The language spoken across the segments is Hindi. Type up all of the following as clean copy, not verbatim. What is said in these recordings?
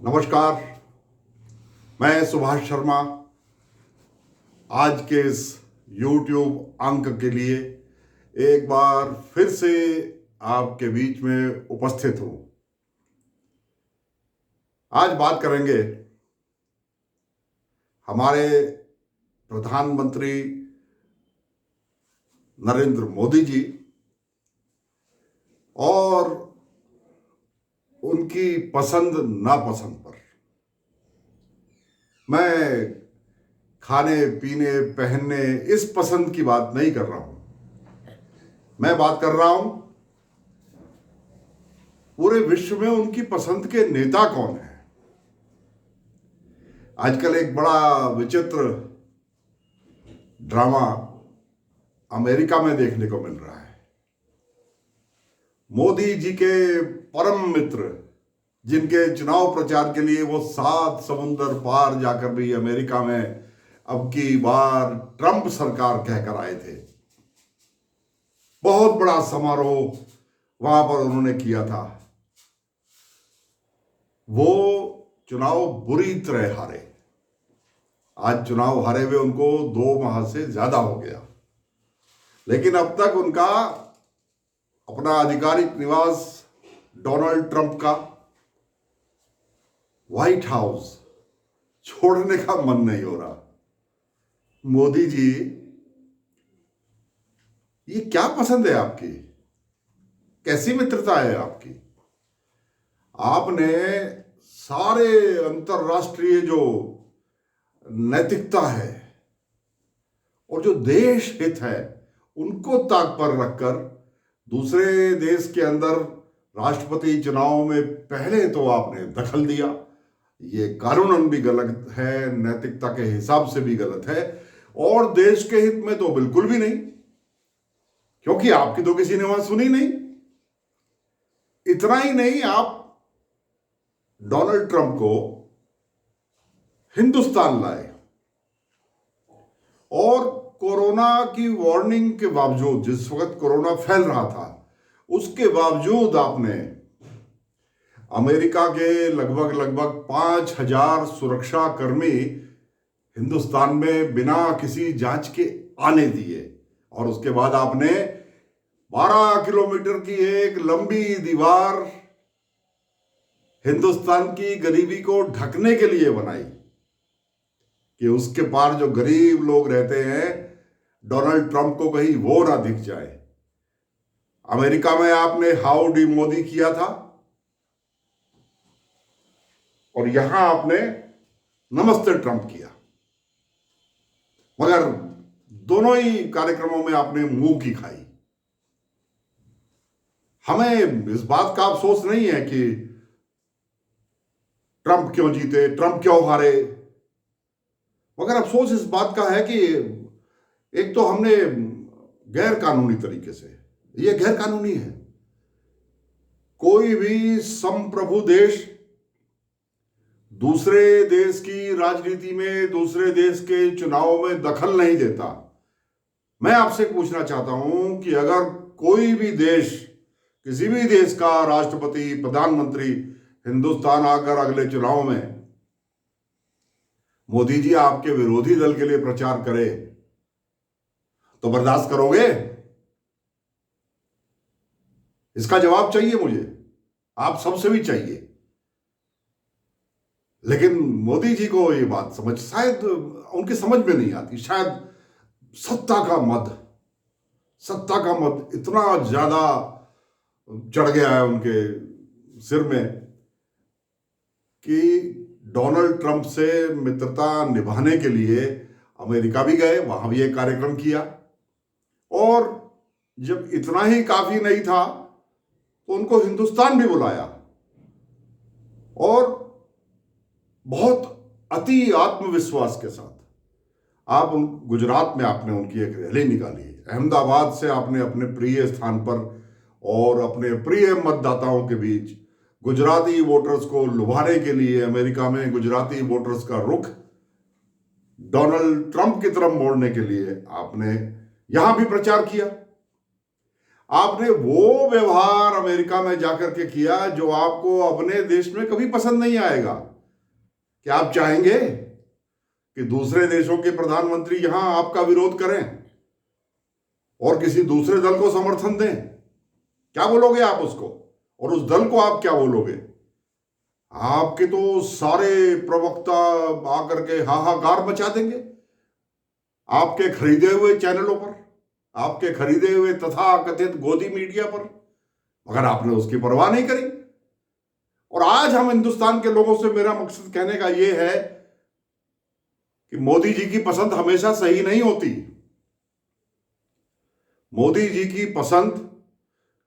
नमस्कार। मैं सुभाष शर्मा आज के इस YouTube अंक के लिए एक बार फिर से आपके बीच में उपस्थित हूं। आज बात करेंगे हमारे प्रधानमंत्री नरेंद्र मोदी जी और उनकी पसंद नापसंद पर। मैं खाने पीने पहनने इस पसंद की बात नहीं कर रहा हूं। मैं बात कर रहा हूं पूरे विश्व में उनकी पसंद के नेता कौन है। आजकल एक बड़ा विचित्र ड्रामा अमेरिका में देखने को मिल रहा है। मोदी जी के परम मित्र, जिनके चुनाव प्रचार के लिए वो 7 समुंदर पार जाकर भी अमेरिका में अब की बार ट्रंप सरकार कहकर आए थे। बहुत बड़ा समारोह वहां पर उन्होंने किया था। वो चुनाव बुरी तरह हारे। आज चुनाव हारे हुए उनको 2 माह से ज्यादा हो गया, लेकिन अब तक उनका अपना आधिकारिक निवास डोनाल्ड ट्रंप का व्हाइट हाउस छोड़ने का मन नहीं हो रहा। मोदी जी, ये क्या पसंद है आपकी? कैसी मित्रता है आपकी? आपने सारे अंतरराष्ट्रीय जो नैतिकता है और जो देश हित है उनको ताक पर रखकर दूसरे देश के अंदर राष्ट्रपति चुनाव में पहले तो आपने दखल दिया। ये कानूनन भी गलत है, नैतिकता के हिसाब से भी गलत है और देश के हित में तो बिल्कुल भी नहीं, क्योंकि आपकी तो किसी ने वहां सुनी नहीं। इतना ही नहीं, आप डोनाल्ड ट्रंप को हिंदुस्तान लाए और कोरोना की वार्निंग के बावजूद, जिस वक्त कोरोना फैल रहा था, उसके बावजूद आपने अमेरिका के लगभग 5,000 सुरक्षा कर्मी हिंदुस्तान में बिना किसी जांच के आने दिए और उसके बाद आपने 12 किलोमीटर की एक लंबी दीवार हिंदुस्तान की गरीबी को ढकने के लिए बनाई कि उसके पार जो गरीब लोग रहते हैं, डोनाल्ड ट्रंप को कहीं वो ना दिख जाए। अमेरिका में आपने हाउडी मोदी किया था और यहां आपने नमस्ते ट्रंप किया, मगर दोनों ही कार्यक्रमों में आपने मुंह की खाई। हमें इस बात का अफसोस नहीं है कि ट्रंप क्यों जीते, ट्रंप क्यों हारे, मगर अफसोस इस बात का है कि एक तो हमने गैर कानूनी तरीके से, ये गैर कानूनी है। कोई भी संप्रभु देश दूसरे देश की राजनीति में, दूसरे देश के चुनाव में दखल नहीं देता। मैं आपसे पूछना चाहता हूं कि अगर कोई भी देश, किसी भी देश का राष्ट्रपति, प्रधानमंत्री हिंदुस्तान आकर अगले चुनाव में मोदी जी आपके विरोधी दल के लिए प्रचार करे, तो बर्दाश्त करोगे? इसका जवाब चाहिए मुझे, आप सबसे भी चाहिए। लेकिन मोदी जी को ये बात शायद उनकी समझ में नहीं आती। शायद सत्ता का मद इतना ज्यादा चढ़ गया है उनके सिर में कि डोनाल्ड ट्रंप से मित्रता निभाने के लिए अमेरिका भी गए, वहां भी एक कार्यक्रम किया और जब इतना ही काफी नहीं था तो उनको हिंदुस्तान भी बुलाया और बहुत अति आत्मविश्वास के साथ आप गुजरात में आपने उनकी एक रैली निकाली। अहमदाबाद से आपने अपने प्रिय स्थान पर और अपने प्रिय मतदाताओं के बीच गुजराती वोटर्स को लुभाने के लिए अमेरिका में गुजराती वोटर्स का रुख डोनाल्ड ट्रंप की तरफ मोड़ने के लिए आपने यहां भी प्रचार किया। आपने वो व्यवहार अमेरिका में जाकर के किया जो आपको अपने देश में कभी पसंद नहीं आएगा। क्या आप चाहेंगे कि दूसरे देशों के प्रधानमंत्री यहां आपका विरोध करें और किसी दूसरे दल को समर्थन दें? क्या बोलोगे आप उसको, और उस दल को आप क्या बोलोगे? आपके तो सारे प्रवक्ता आकर के हाहाकार मचा देंगे आपके खरीदे हुए चैनलों पर, आपके खरीदे हुए तथा कथित गोदी मीडिया पर, मगर आपने उसकी परवाह नहीं करी। और आज हम हिंदुस्तान के लोगों से, मेरा मकसद कहने का यह है कि मोदी जी की पसंद हमेशा सही नहीं होती। मोदी जी की पसंद,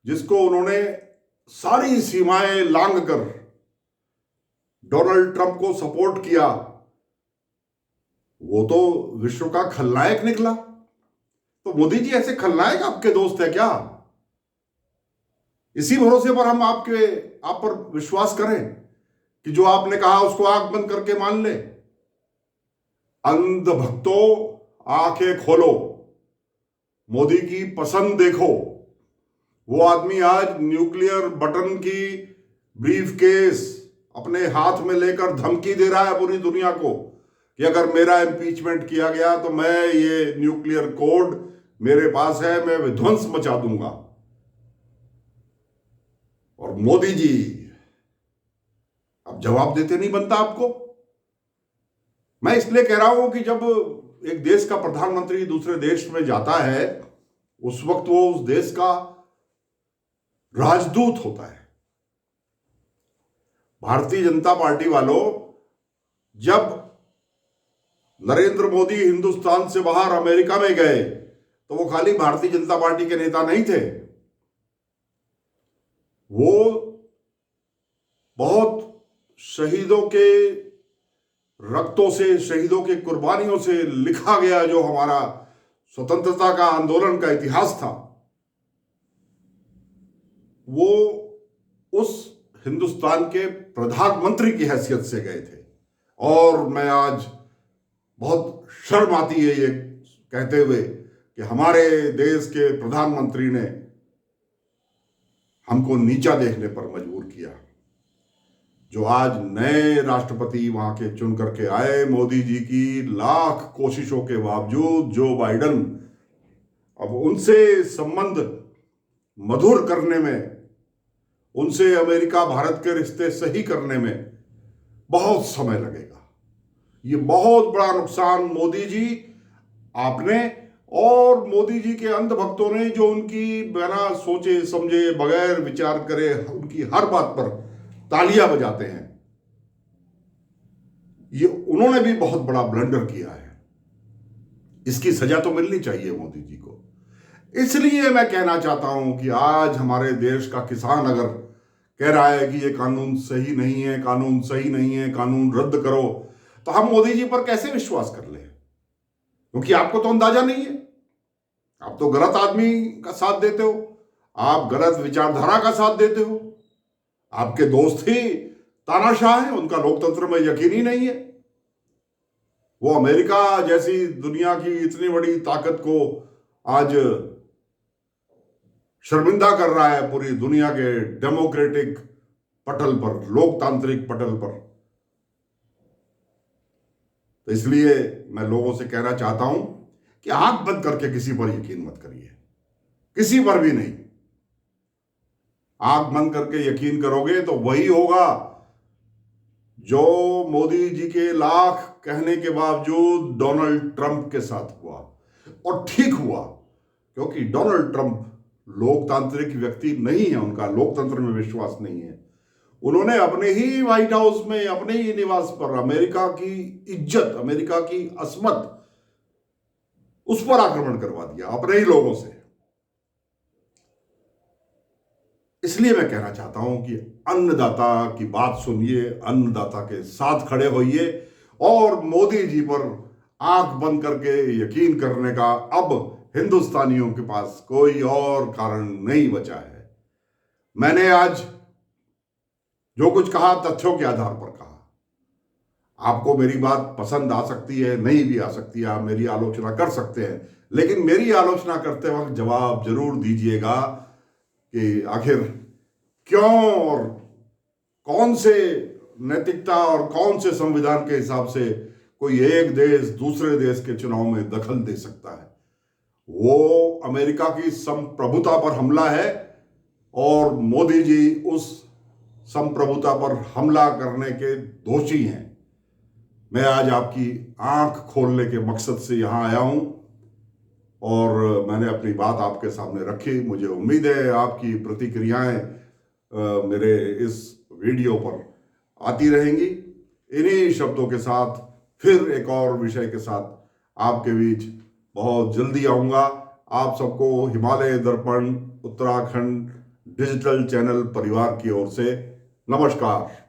जिसको उन्होंने सारी सीमाएं लांघ कर डोनाल्ड ट्रंप को सपोर्ट किया, वो तो विश्व का खलनायक निकला। तो मोदी जी ऐसे खलनायक आपके दोस्त है क्या? इसी भरोसे पर हम आप पर विश्वास करें कि जो आपने कहा उसको आंख बंद करके मान ले? अंध भक्तों, आंखें खोलो, मोदी की पसंद देखो। वो आदमी आज न्यूक्लियर बटन की ब्रीफ केस अपने हाथ में लेकर धमकी दे रहा है पूरी दुनिया को कि अगर मेरा इंपीचमेंट किया गया तो मैं, ये न्यूक्लियर कोड मेरे पास है, मैं विध्वंस मचा दूंगा। और मोदी जी अब जवाब देते नहीं बनता आपको। मैं इसलिए कह रहा हूं कि जब एक देश का प्रधानमंत्री दूसरे देश में जाता है, उस वक्त वो उस देश का राजदूत होता है। भारतीय जनता पार्टी वालों, जब नरेंद्र मोदी हिंदुस्तान से बाहर अमेरिका में गए तो वो खाली भारतीय जनता पार्टी के नेता नहीं थे, वो बहुत शहीदों के रक्तों से, शहीदों के कुर्बानियों से लिखा गया जो हमारा स्वतंत्रता का आंदोलन का इतिहास था, वो उस हिंदुस्तान के प्रधानमंत्री की हैसियत से गए थे। और मैं आज बहुत शर्म आती है ये कहते हुए कि हमारे देश के प्रधानमंत्री ने हमको नीचा देखने पर मजबूर किया। जो आज नए राष्ट्रपति वहां के चुन करके आए, मोदी जी की लाख कोशिशों के बावजूद जो बाइडेन अब उनसे संबंध मधुर करने में, उनसे अमेरिका भारत के रिश्ते सही करने में बहुत समय लगेगा। ये बहुत बड़ा नुकसान मोदी जी आपने और मोदी जी के अंध भक्तों ने, जो उनकी बिना सोचे समझे, बगैर विचार करे उनकी हर बात पर तालियां बजाते हैं, ये उन्होंने भी बहुत बड़ा ब्लंडर किया है। इसकी सजा तो मिलनी चाहिए मोदी जी को। इसलिए मैं कहना चाहता हूं कि आज हमारे देश का किसान अगर कह रहा है कि ये कानून सही नहीं है, कानून सही नहीं है, कानून रद्द करो, तो हम मोदी जी पर कैसे विश्वास कर ले? क्योंकि आपको तो अंदाजा नहीं है, आप तो गलत आदमी का साथ देते हो, आप गलत विचारधारा का साथ देते हो। आपके दोस्त ही तानाशाह हैं, उनका लोकतंत्र में यकीन ही नहीं है। वो अमेरिका जैसी दुनिया की इतनी बड़ी ताकत को आज शर्मिंदा कर रहा है पूरी दुनिया के डेमोक्रेटिक पटल पर, लोकतांत्रिक पटल पर। तो इसलिए मैं लोगों से कहना चाहता हूं कि आंख बंद करके किसी पर यकीन मत करिए, किसी पर भी नहीं। आंख बंद करके यकीन करोगे तो वही होगा जो मोदी जी के लाख कहने के बावजूद डोनाल्ड ट्रंप के साथ हुआ। और ठीक हुआ, क्योंकि डोनाल्ड ट्रंप लोकतांत्रिक व्यक्ति नहीं है, उनका लोकतंत्र में विश्वास नहीं है। उन्होंने अपने ही व्हाइट हाउस में, अपने ही निवास पर अमेरिका की इज्जत, अमेरिका की अस्मत, उस पर आक्रमण करवा दिया अपने ही लोगों से। इसलिए मैं कहना चाहता हूं कि अन्नदाता की बात सुनिए, अन्नदाता के साथ खड़े होइए और मोदी जी पर आंख बंद करके यकीन करने का अब हिंदुस्तानियों के पास कोई और कारण नहीं बचा है। मैंने आज जो कुछ कहा तथ्यों के आधार पर कहा। आपको मेरी बात पसंद आ सकती है, नहीं भी आ सकती है, आप मेरी आलोचना कर सकते हैं, लेकिन मेरी आलोचना करते वक्त जवाब जरूर दीजिएगा कि आखिर क्यों और कौन से नैतिकता और कौन से संविधान के हिसाब से कोई एक देश दूसरे देश के चुनाव में दखल दे सकता है। वो अमेरिका की संप्रभुता पर हमला है और मोदी जी उस संप्रभुता पर हमला करने के दोषी हैं। मैं आज आपकी आंख खोलने के मकसद से यहां आया हूं और मैंने अपनी बात आपके सामने रखी। मुझे उम्मीद है आपकी प्रतिक्रियाएं मेरे इस वीडियो पर आती रहेंगी। इन्हीं शब्दों के साथ फिर एक और विषय के साथ आपके बीच बहुत जल्दी आऊंगा। आप सबको हिमालय दर्पण उत्तराखंड डिजिटल चैनल परिवार की ओर से नमस्कार।